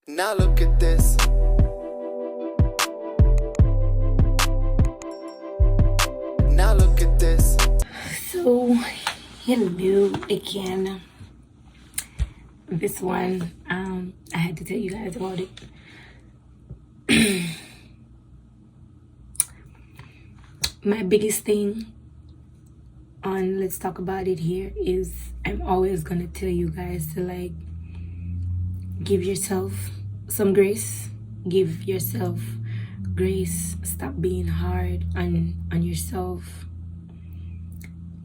Now look at this. Now look at this. So, hello again. This one, I had to tell you guys about it. My biggest thing on Let's Talk About It here is I'm always gonna tell you guys to give yourself some grace. Give yourself grace. Stop being hard on yourself.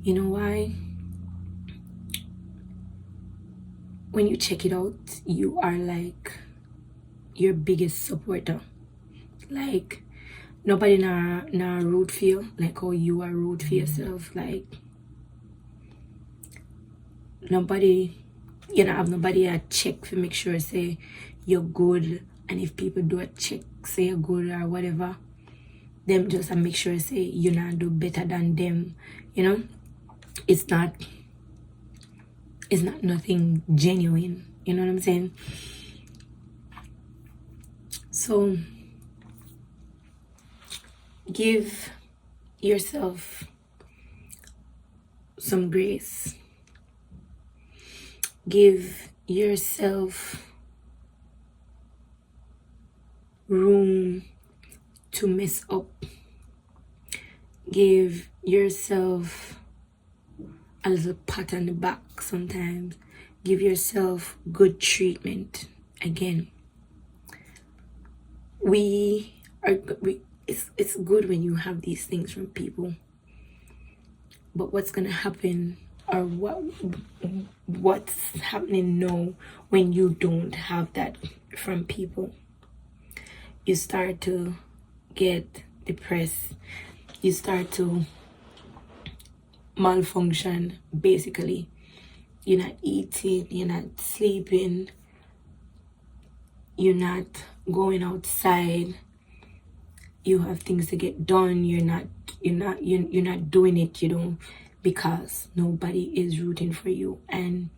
You know why? When you check it out, you are like your biggest supporter. Like nobody na root for you like how you are root for yourself. Like nobody, have nobody a check to make sure say you're good, and if people do a check say you're good or whatever, them just make sure say you not do better than them. It's not nothing genuine. You know what I'm saying? So give yourself some grace. Give yourself room to mess up. Give yourself a little pat on the back sometimes. Give yourself good treatment. Again, it's good when you have these things from people, but what's gonna happen, or what's happening now when you don't have that from people? You start to get depressed. You start to malfunction, basically. You're not eating, you're not sleeping, you're not going outside, you have things to get done, you're not doing it, because nobody is rooting for you, and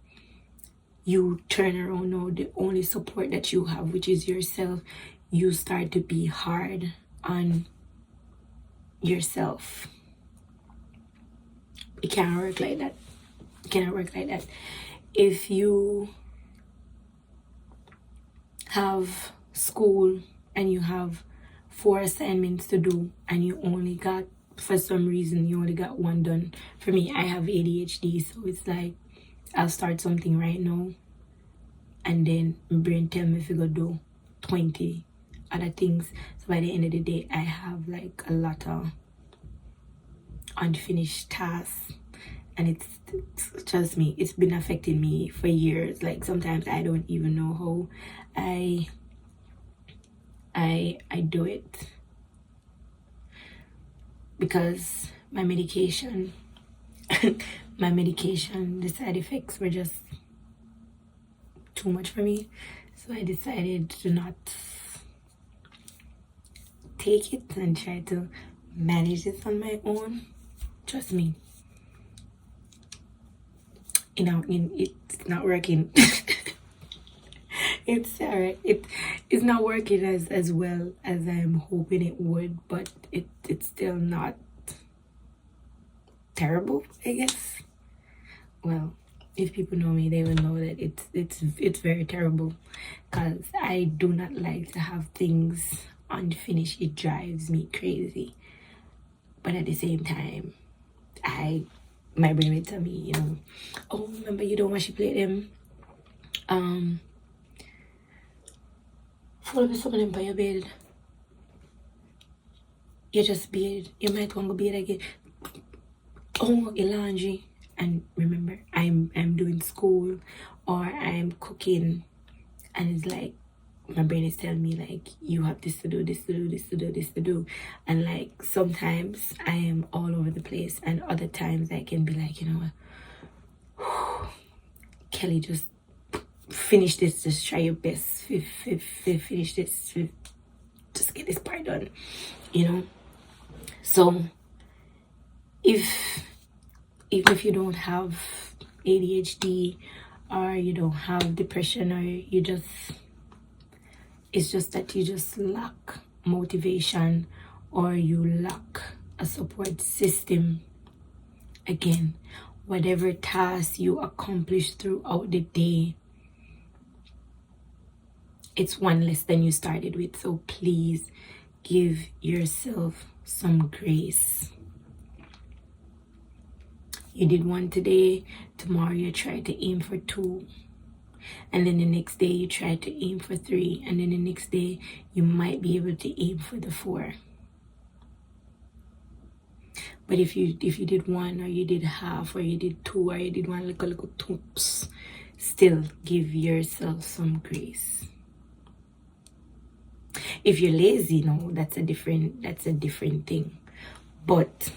you turn around now, the only support that you have, which is yourself, you start to be hard on yourself. It can't work like that. It cannot work like that. If you have school and you have 4 assignments to do, and you only got, for some reason, you only got 1 done. For me, I have ADHD, so it's like I'll start something right now, and then my brain tell me if you go do 20 other things. So by the end of the day, I have like a lot of unfinished tasks, and it's trust me, it's been affecting me for years. Like sometimes I don't even know how I do it, because my medication the side effects were just too much for me, so I decided to not take it and try to manage this on my own. Trust me, it's not working. It's not working as well as I'm hoping it would, but it's still not terrible, I guess. Well, if people know me, they will know that it's very terrible, because I do not like to have things unfinished. It drives me crazy, but at the same time, my brain will tell me, oh, remember, you don't want to play them. Full of something by your bed. You just bed. You might want to bed again. Oh, your laundry. And remember, I'm doing school, or I'm cooking, and it's like my brain is telling me like, you have this to do, this to do, this to do, this to do. And like sometimes I am all over the place, and other times I can be like, Kelly, just finish this, just try your best, finish this, just get this part done, So even if you don't have ADHD, or you don't have depression, or you just It's just that you just lack motivation, or you lack a support system. Again, whatever task you accomplish throughout the day, it's one less than you started with. So please give yourself some grace. You did one today, tomorrow you try to aim for 2. And then the next day you try to aim for 3. And then the next day you might be able to aim for the 4. But if you did 1, or you did half, or you did 2, or you did one little toops, still give yourself some grace. If you're lazy, no, that's a different thing. But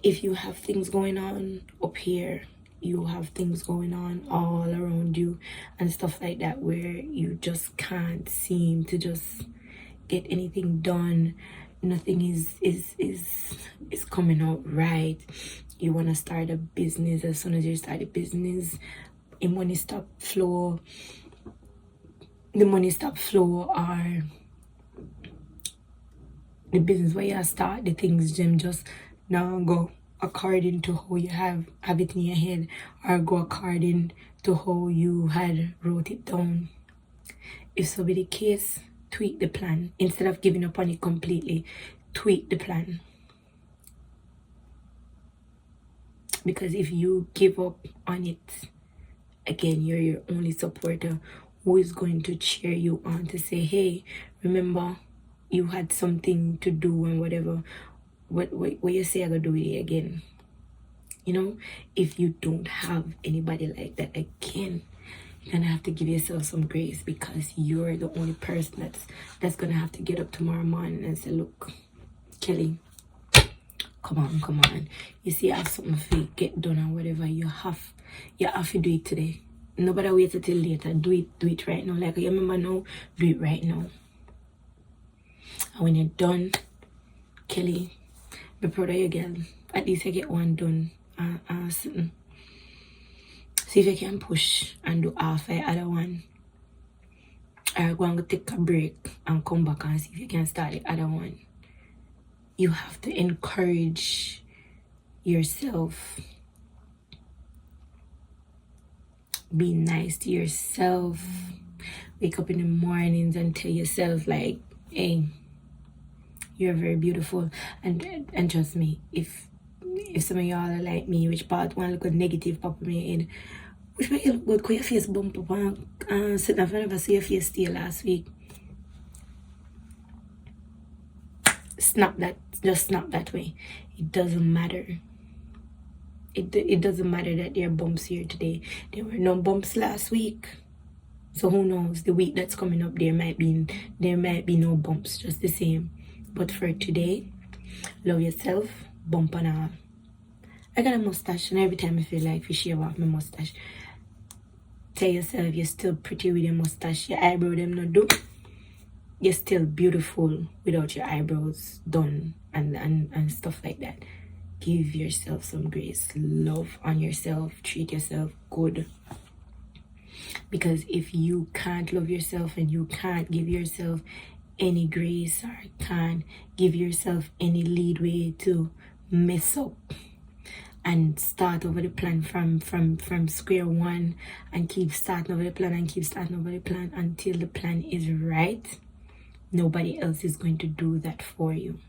if you have things going on up here, you have things going on all around you and stuff like that, where you just can't seem to just get anything done, nothing is coming out right. You want to start a business. As soon as you start a business, the money stop flow, or the business where you start, the things them just now go according to how you have it in your head, or go according to how you had wrote it down. If so be the case, tweak the plan. Instead of giving up on it completely, tweak the plan. Because if you give up on it, again, you're your only supporter who is going to cheer you on to say, hey, remember, you had something to do and whatever. What you say, I gotta do it again. You know, if you don't have anybody like that, again, you're gonna have to give yourself some grace, because you're the only person that's gonna have to get up tomorrow morning and say, look, Kelly, come on. You see, I have something to get done or whatever. You have to do it today. Nobody wait until later. Do it right now. Like you remember now, do it right now. And when you're done, Kelly, be proud of you, girl. At least you get one done. See if you can push and do half the other one. Or go and take a break and come back and see if you can start the other one. You have to encourage yourself. Be nice to yourself. Wake up in the mornings and tell yourself, like, hey, you're very beautiful. And trust me, if some of y'all are like me, which part one look negative pop in my head, which make you look good, cause your face bump up and sit down. I never see your face stay last week. Snap that, just snap that way. It doesn't matter. It doesn't matter that there are bumps here today. There were no bumps last week. So who knows, the week that's coming up, there might be no bumps, just the same. But for today, love yourself, bump and all. I got a mustache, and every time I feel like I shave off my mustache, tell yourself you're still pretty with your mustache. Your eyebrow them not do. You're still beautiful without your eyebrows done and stuff like that. Give yourself some grace. Love on yourself. Treat yourself good. Because if you can't love yourself and you can't give yourself any grace, or can't give yourself any leadway to mess up and start over the plan from square one, and keep starting over the plan until the plan is right, nobody else is going to do that for you.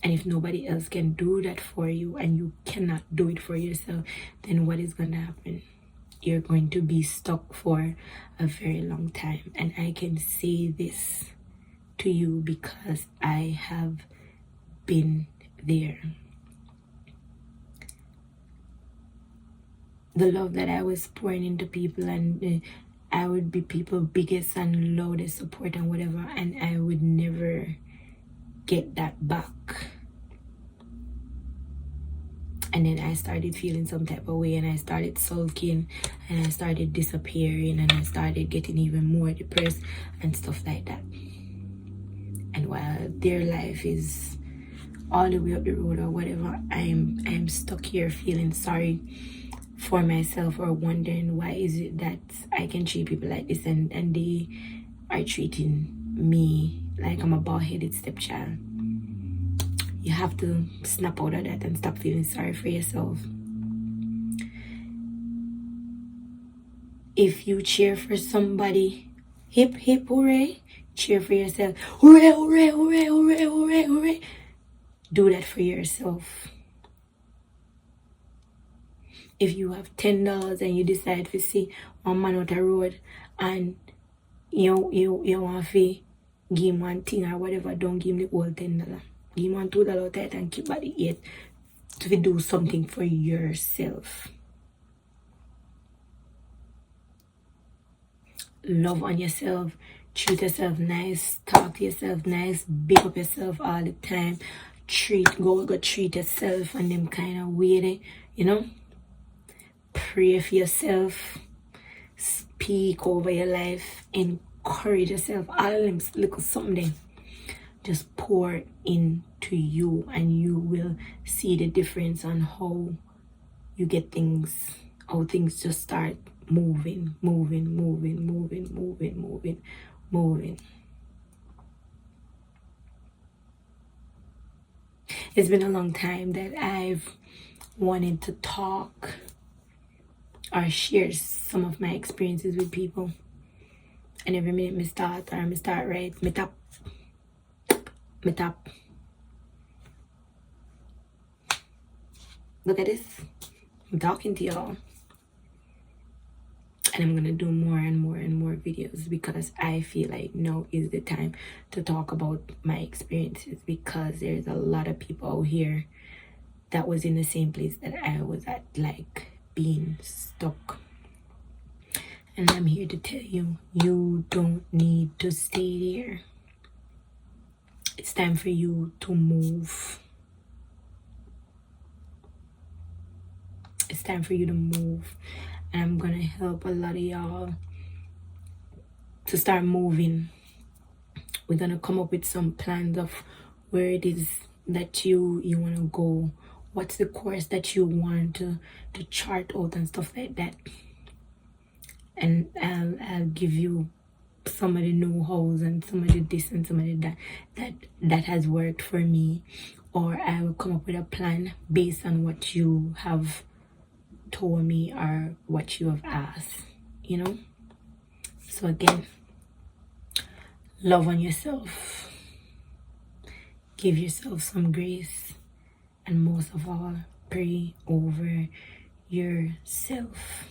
And if nobody else can do that for you, and you cannot do it for yourself, then what is going to happen? You're going to be stuck for a very long time. And I can say this to you because I have been there. The love that I was pouring into people, and I would be people's biggest and loudest support and whatever, and I would never get that back. And then I started feeling some type of way, and I started sulking, and I started disappearing, and I started getting even more depressed and stuff like that. And while their life is all the way up the road or whatever, I'm stuck here feeling sorry for myself, or wondering why is it that I can treat people like this and they are treating me like I'm a bald-headed stepchild. You have to snap out of that and stop feeling sorry for yourself. If you cheer for somebody, hip hip hooray, cheer for yourself. Hooray, hooray, hooray, hooray, hooray, hooray. Do that for yourself. If you have $10 and you decide to see one man out the road and you want to give him one thing or whatever, don't give him the whole $10. Give him one $2 out there and keep at the 8 to do something for yourself. Love on yourself, treat yourself nice, talk to yourself nice, big up yourself all the time. Go treat yourself and them kind of way, you know. Pray for yourself, speak over your life, encourage yourself, all of them little something. Just pour into you and you will see the difference on how you get things, how things just start moving. It's been a long time that I've wanted to talk or share some of my experiences with people, and every minute me start right, me tap. Look at this, I'm talking to y'all, and I'm gonna do more and more videos because I feel like now is the time to talk about my experiences, because there's a lot of people out here that was in the same place that I was at, like being stuck. And I'm here to tell you, you don't need to stay there. It's time for you to move. It's time for you to move. And I'm gonna help a lot of y'all to start moving. We're gonna come up with some plans of where it is that you want to go. What's the course that you want to chart out and stuff like that. And I'll give you some of the know-hows and some of the this and some of the that has worked for me. Or I will come up with a plan based on what you have told me or what you have asked, you know. So again, love on yourself, give yourself some grace, and most of all, pray over yourself.